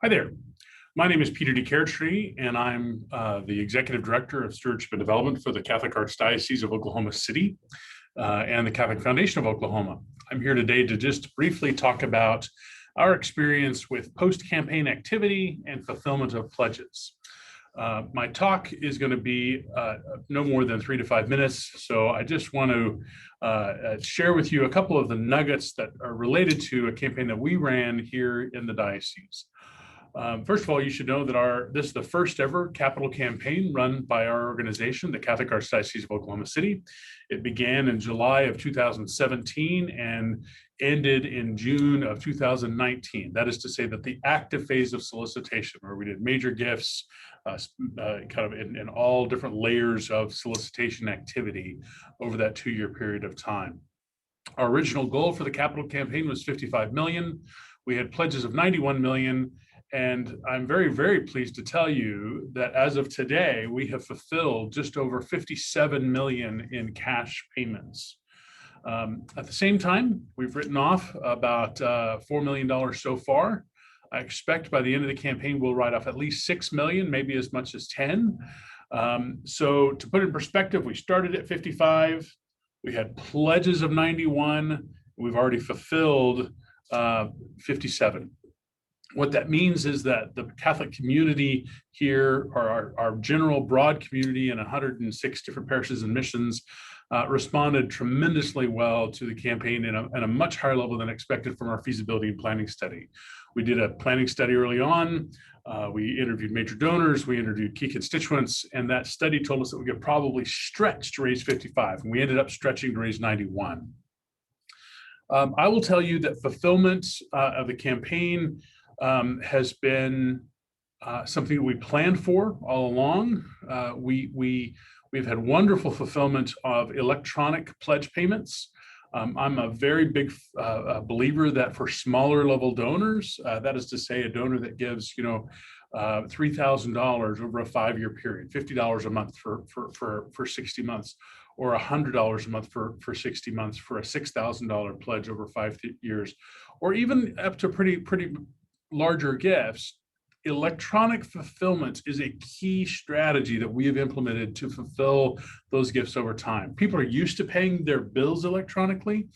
Hi there. My name is Peter Keratry, and I'm the Executive Director of Stewardship and Development for the Catholic Archdiocese of Oklahoma City and the Catholic Foundation of Oklahoma. I'm here today to just briefly talk about our experience with post-campaign activity and fulfillment of pledges. My talk is going to be no more than 3 to 5 minutes, so I just want to share with you a couple of the nuggets that are related to a campaign that we ran here in the diocese. First of all, you should know that this is the first ever capital campaign run by our organization, the Catholic Archdiocese of Oklahoma City. It began in July of 2017 and ended in June of 2019. That is to say that the active phase of solicitation, where we did major gifts, kind of in all different layers of solicitation activity over that 2-year period of time. Our original goal for the capital campaign was 55 million. We had pledges of 91 million. And I'm very, very pleased to tell you that as of today, we have fulfilled just over 57 million in cash payments. At the same time, we've written off about $4 million so far. I expect by the end of the campaign, we'll write off at least 6 million, maybe as much as 10. So to put it in perspective, we started at 55. We had pledges of 91. We've already fulfilled 57. What that means is that the Catholic community here, or our general broad community in 106 different parishes and missions, responded tremendously well to the campaign at a much higher level than expected from our feasibility and planning study. We did a planning study early on. We interviewed major donors. We interviewed key constituents, and that study told us that we could probably stretch to raise 55, and we ended up stretching to raise 91. I will tell you that fulfillment of the campaign has been something that we planned for all along. We've had wonderful fulfillment of electronic pledge payments. I'm a very big believer that for smaller level donors, that is to say a donor that gives, $3,000 over a 5-year period, $50 a month for 60 months, or $100 a month for 60 months for a $6,000 pledge over 5 years, or even up to pretty larger gifts. Electronic fulfillment is a key strategy that we have implemented to fulfill those gifts over time. People are used to paying their bills electronically.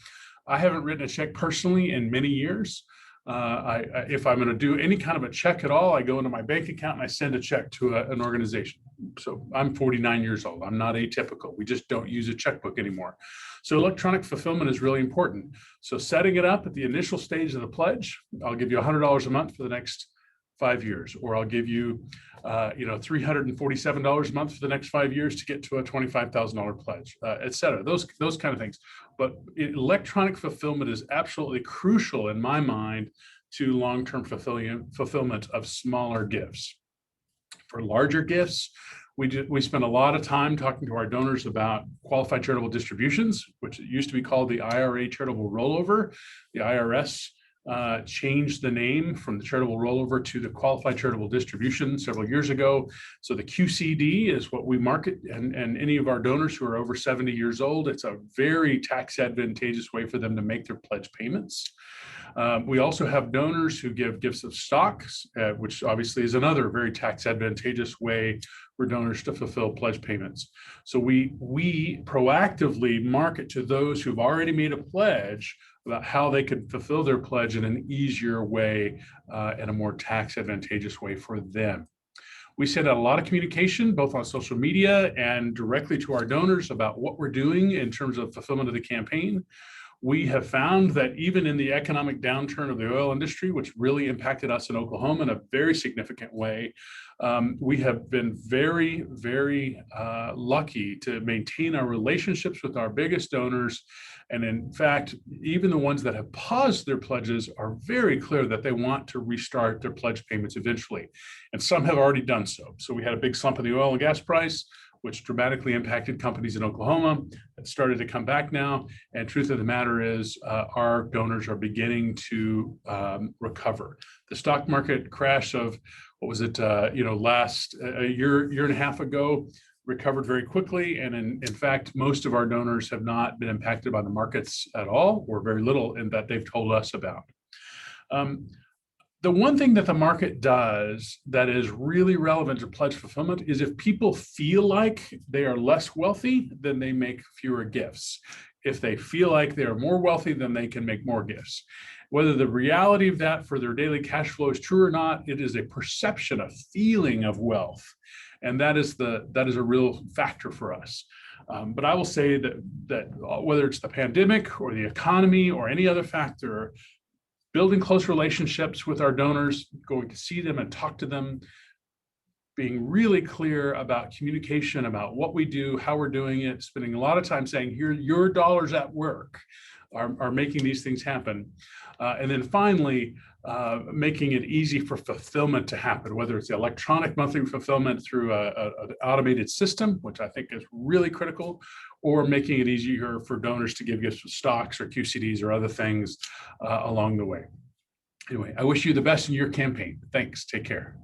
I haven't written a check personally in many years. If I'm going to do any kind of a check at all, I go into my bank account and I send a check to an organization. So I'm 49 years old. I'm not atypical. We just don't use a checkbook anymore. So electronic fulfillment is really important. So setting it up at the initial stage of the pledge, I'll give you $100 a month for the next 5 years, or I'll give you, $347 a month for the next 5 years to get to a $25,000 pledge, et cetera. Those kind of things. But electronic fulfillment is absolutely crucial in my mind to long-term fulfillment of smaller gifts. For larger gifts, we spend a lot of time talking to our donors about qualified charitable distributions, which used to be called the IRA charitable rollover. The IRS changed the name from the charitable rollover to the qualified charitable distribution several years ago. So the QCD is what we market, and any of our donors who are over 70 years old, it's a very tax advantageous way for them to make their pledge payments. We also have donors who give gifts of stocks, which obviously is another very tax advantageous way for donors to fulfill pledge payments. So we proactively market to those who've already made a pledge about how they could fulfill their pledge in an easier way and a more tax advantageous way for them. We send out a lot of communication, both on social media and directly to our donors about what we're doing in terms of fulfillment of the campaign. We have found that even in the economic downturn of the oil industry, which really impacted us in Oklahoma in a very significant way, we have been very, very lucky to maintain our relationships with our biggest donors. And in fact, even the ones that have paused their pledges are very clear that they want to restart their pledge payments eventually. And some have already done so. So we had a big slump in the oil and gas price, which dramatically impacted companies in Oklahoma. It started to come back now. And truth of the matter is, our donors are beginning to recover. The stock market crash of, what was it, last a year and a half ago, recovered very quickly. And in fact, most of our donors have not been impacted by the markets at all, or very little, in that they've told us about. The one thing that the market does that is really relevant to pledge fulfillment is if people feel like they are less wealthy, then they make fewer gifts. If they feel like they are more wealthy, then they can make more gifts. Whether the reality of that for their daily cash flow is true or not, it is a perception, a feeling of wealth. And that is a real factor for us. But I will say that whether it's the pandemic or the economy or any other factor, building close relationships with our donors, going to see them and talk to them, being really clear about communication, about what we do, how we're doing it, spending a lot of time saying, here, your dollars at work are making these things happen. And then finally, making it easy for fulfillment to happen, whether it's the electronic monthly fulfillment through an automated system, which I think is really critical, or making it easier for donors to give gifts with stocks or QCDs or other things along the way. Anyway, I wish you the best in your campaign. Thanks. Take care.